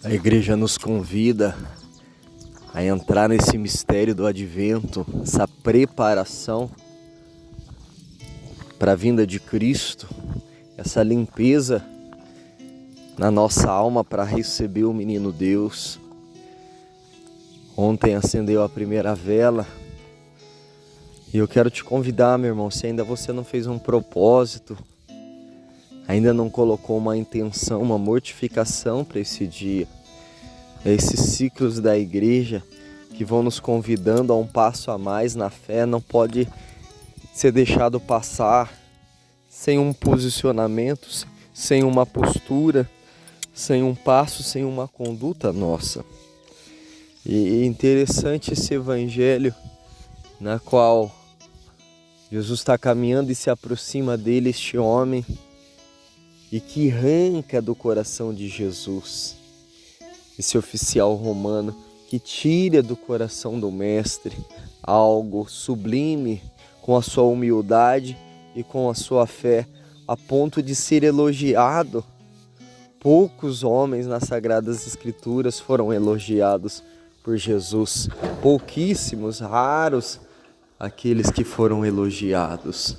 A igreja nos convida a entrar nesse mistério do advento, essa preparação para a vinda de Cristo, essa limpeza na nossa alma para receber o menino Deus. Ontem acendeu a primeira vela e eu quero te convidar, meu irmão, se ainda você não fez um propósito, ainda não colocou uma intenção, uma mortificação para esse dia, esses ciclos da igreja que vão nos convidando a um passo a mais na fé, não pode ser deixado passar sem um posicionamento, sem uma postura, sem um passo, sem uma conduta nossa. E é interessante esse evangelho na qual Jesus está caminhando e se aproxima dele este homem e que arranca do coração de Jesus, esse oficial romano que tira do coração do mestre algo sublime com a sua humildade e com a sua fé, a ponto de ser elogiado. Poucos homens nas Sagradas Escrituras foram elogiados por Jesus, pouquíssimos, raros aqueles que foram elogiados.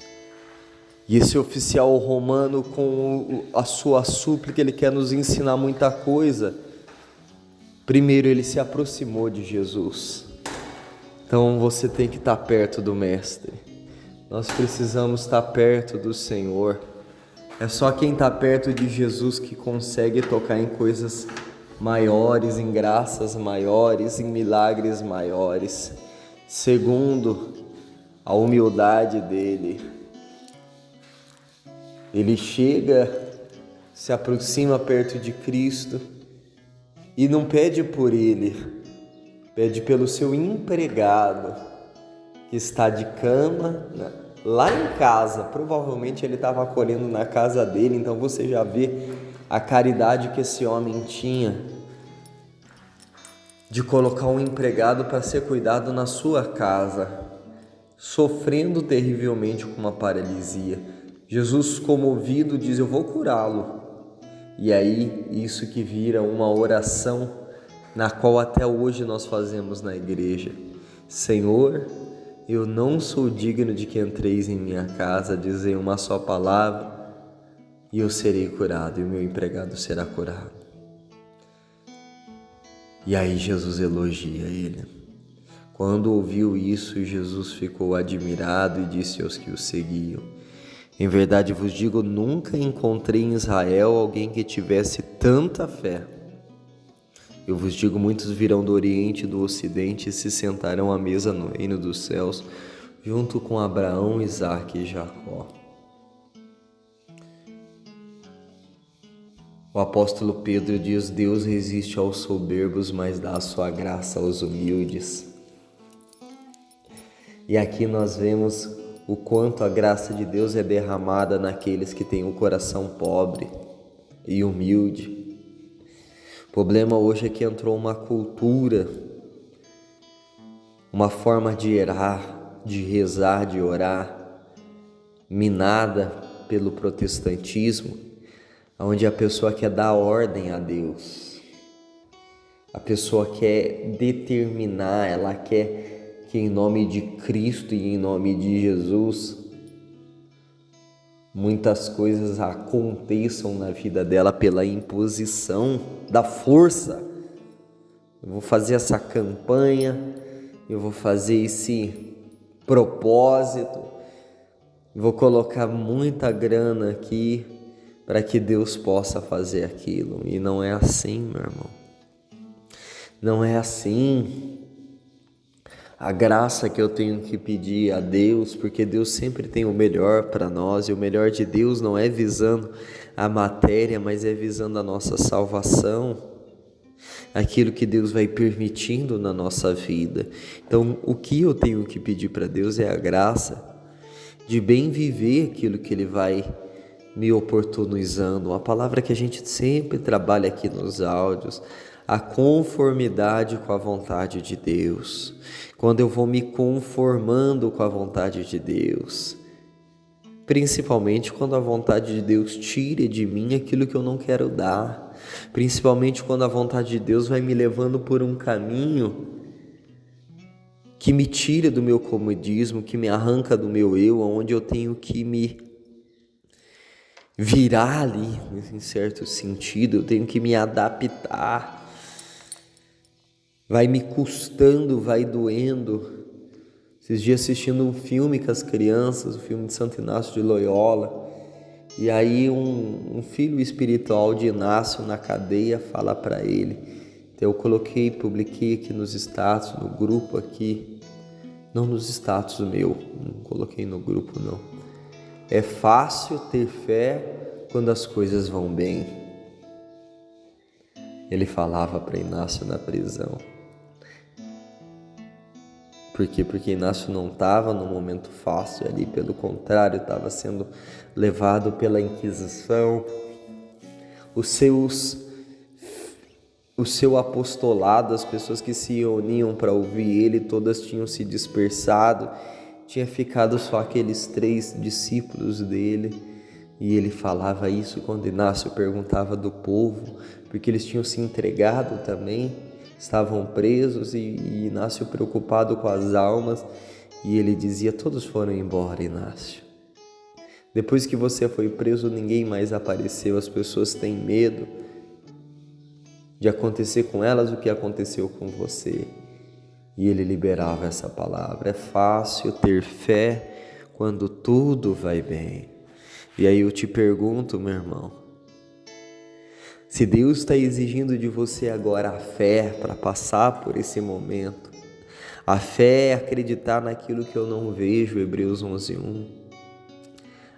E esse oficial romano, com a sua súplica, ele quer nos ensinar muita coisa. Primeiro, ele se aproximou de Jesus. Então você tem que estar perto do Mestre. Nós precisamos estar perto do Senhor. É só quem está perto de Jesus que consegue tocar em coisas maiores, em graças maiores, em milagres maiores. Segundo, a humildade dele. Ele chega, se aproxima perto de Cristo e não pede por ele, pede pelo seu empregado que está de cama, né? Lá em casa. Provavelmente ele estava acolhendo na casa dele, então você já vê a caridade que esse homem tinha de colocar um empregado para ser cuidado na sua casa, sofrendo terrivelmente com uma paralisia. Jesus, comovido, diz: eu vou curá-lo. E aí, isso que vira uma oração na qual até hoje nós fazemos na igreja: Senhor, eu não sou digno de que entreis em minha casa, dizei uma só palavra e eu serei curado, e o meu empregado será curado. E aí Jesus elogia ele. Quando ouviu isso, Jesus ficou admirado e disse aos que o seguiam: em verdade vos digo, nunca encontrei em Israel alguém que tivesse tanta fé. Eu vos digo, muitos virão do Oriente e do Ocidente e se sentarão à mesa no reino dos céus, junto com Abraão, Isaque e Jacó. O apóstolo Pedro diz: Deus resiste aos soberbos, mas dá a sua graça aos humildes. E aqui nós vemos o quanto a graça de Deus é derramada naqueles que têm o coração pobre e humilde. O problema hoje é que entrou uma cultura, uma forma de orar, de rezar, de orar, minada pelo protestantismo, onde a pessoa quer dar ordem a Deus. A pessoa quer determinar, ela quer que em nome de Cristo e em nome de Jesus muitas coisas aconteçam na vida dela pela imposição da força. Eu vou fazer essa campanha, eu vou fazer esse propósito, vou colocar muita grana aqui para que Deus possa fazer aquilo. E não é assim, meu irmão. Não é assim. A graça que eu tenho que pedir a Deus, porque Deus sempre tem o melhor para nós, e o melhor de Deus não é visando a matéria, mas é visando a nossa salvação, aquilo que Deus vai permitindo na nossa vida. Então, o que eu tenho que pedir para Deus é a graça de bem viver aquilo que Ele vai me oportunizando. Uma palavra que a gente sempre trabalha aqui nos áudios: a conformidade com a vontade de Deus. Quando eu vou me conformando com a vontade de Deus, principalmente quando a vontade de Deus tira de mim aquilo que eu não quero dar, principalmente quando a vontade de Deus vai me levando por um caminho que me tira do meu comodismo, que me arranca do meu eu, onde eu tenho que me virar ali, em certo sentido, eu tenho que me adaptar. Vai me custando, vai doendo. Esses dias assistindo um filme com as crianças, o filme de Santo Inácio de Loyola, e aí um filho espiritual de Inácio na cadeia fala para ele. Então eu publiquei aqui nos status, no grupo aqui, não nos status meu, não coloquei no grupo não. É fácil ter fé quando as coisas vão bem. Ele falava para Inácio na prisão. Por quê? Porque Inácio não estava num momento fácil ali, pelo contrário, estava sendo levado pela Inquisição. O seu apostolado, as pessoas que se uniam para ouvir ele, todas tinham se dispersado, tinha ficado só aqueles 3 discípulos dele. E ele falava isso quando Inácio perguntava do povo, porque eles tinham se entregado também, estavam presos, e Inácio preocupado com as almas, e ele dizia: todos foram embora, Inácio. Depois que você foi preso, ninguém mais apareceu, as pessoas têm medo de acontecer com elas o que aconteceu com você. E ele liberava essa palavra: é fácil ter fé quando tudo vai bem. E aí eu te pergunto, meu irmão, se Deus está exigindo de você agora a fé para passar por esse momento, a fé é acreditar naquilo que eu não vejo, Hebreus 11:1,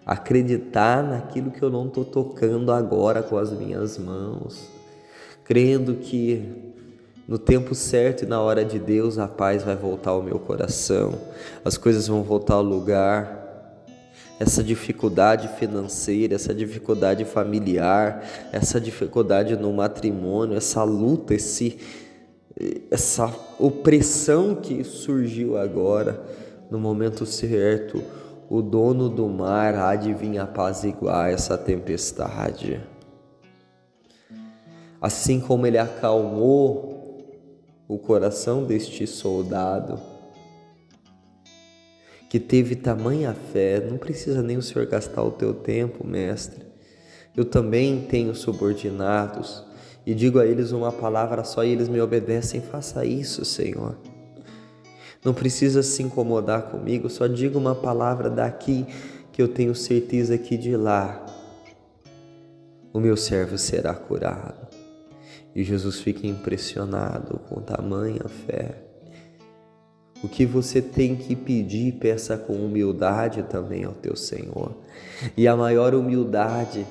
acreditar naquilo que eu não estou tocando agora com as minhas mãos, crendo que no tempo certo e na hora de Deus a paz vai voltar ao meu coração, as coisas vão voltar ao lugar. Essa dificuldade financeira, essa dificuldade familiar, essa dificuldade no matrimônio, essa luta, essa opressão que surgiu agora, no momento certo, o dono do mar há de vir apaziguar essa tempestade. Assim como ele acalmou o coração deste soldado, que teve tamanha fé, não precisa nem o Senhor gastar o teu tempo, mestre. Eu também tenho subordinados e digo a eles uma palavra só e eles me obedecem. Faça isso, Senhor. Não precisa se incomodar comigo, só diga uma palavra daqui que eu tenho certeza que de lá o meu servo será curado. E Jesus fica impressionado com tamanha fé. O que você tem que pedir, peça com humildade também ao teu Senhor. E a maior humildade,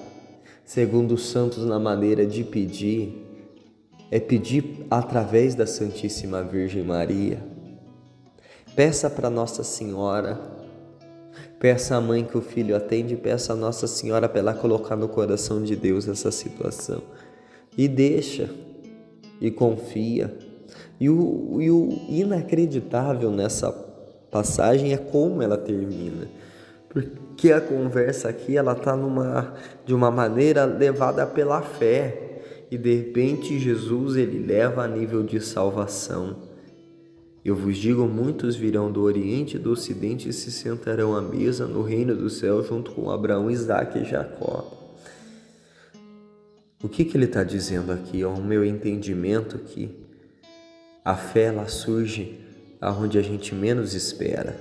segundo os santos na maneira de pedir, é pedir através da Santíssima Virgem Maria. Peça para Nossa Senhora, peça à mãe que o filho atende, peça a Nossa Senhora para ela colocar no coração de Deus essa situação. E deixa, e confia. E o inacreditável nessa passagem é como ela termina. Porque a conversa aqui, ela está de uma maneira levada pela fé. E de repente Jesus, ele leva a nível de salvação. Eu vos digo, muitos virão do Oriente e do Ocidente e se sentarão à mesa no reino do céu junto com Abraão, Isaque e Jacó. O que ele está dizendo aqui? Ao meu entendimento, que a fé, ela surge aonde a gente menos espera.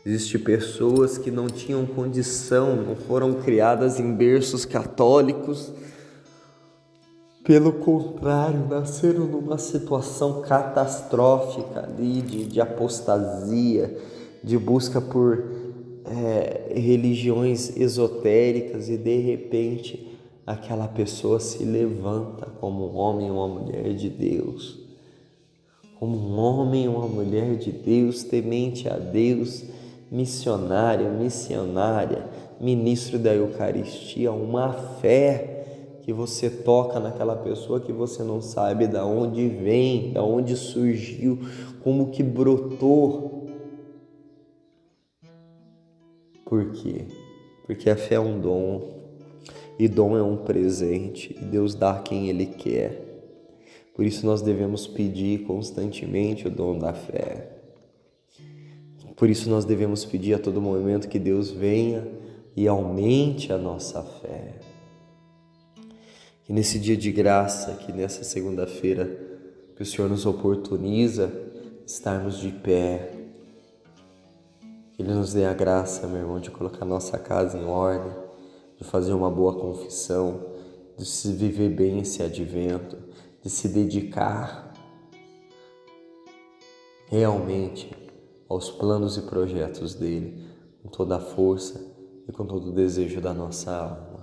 Existem pessoas que não tinham condição, não foram criadas em berços católicos. Pelo contrário, nasceram numa situação catastrófica ali, de apostasia, de busca por religiões esotéricas, e de repente aquela pessoa se levanta como um homem ou uma mulher de Deus. Como um homem ou uma mulher de Deus, temente a Deus, missionária, ministro da Eucaristia, uma fé que você toca naquela pessoa que você não sabe de onde vem, de onde surgiu, como que brotou. Por quê? Porque a fé é um dom, e dom é um presente, e Deus dá a quem Ele quer. Por isso nós devemos pedir constantemente o dom da fé. Por isso nós devemos pedir a todo momento que Deus venha e aumente a nossa fé. Que nesse dia de graça, que nessa segunda-feira, que o Senhor nos oportuniza estarmos de pé. Que Ele nos dê a graça, meu irmão, de colocar nossa casa em ordem, de fazer uma boa confissão, de se viver bem esse advento, de se dedicar realmente aos planos e projetos dele, com toda a força e com todo o desejo da nossa alma.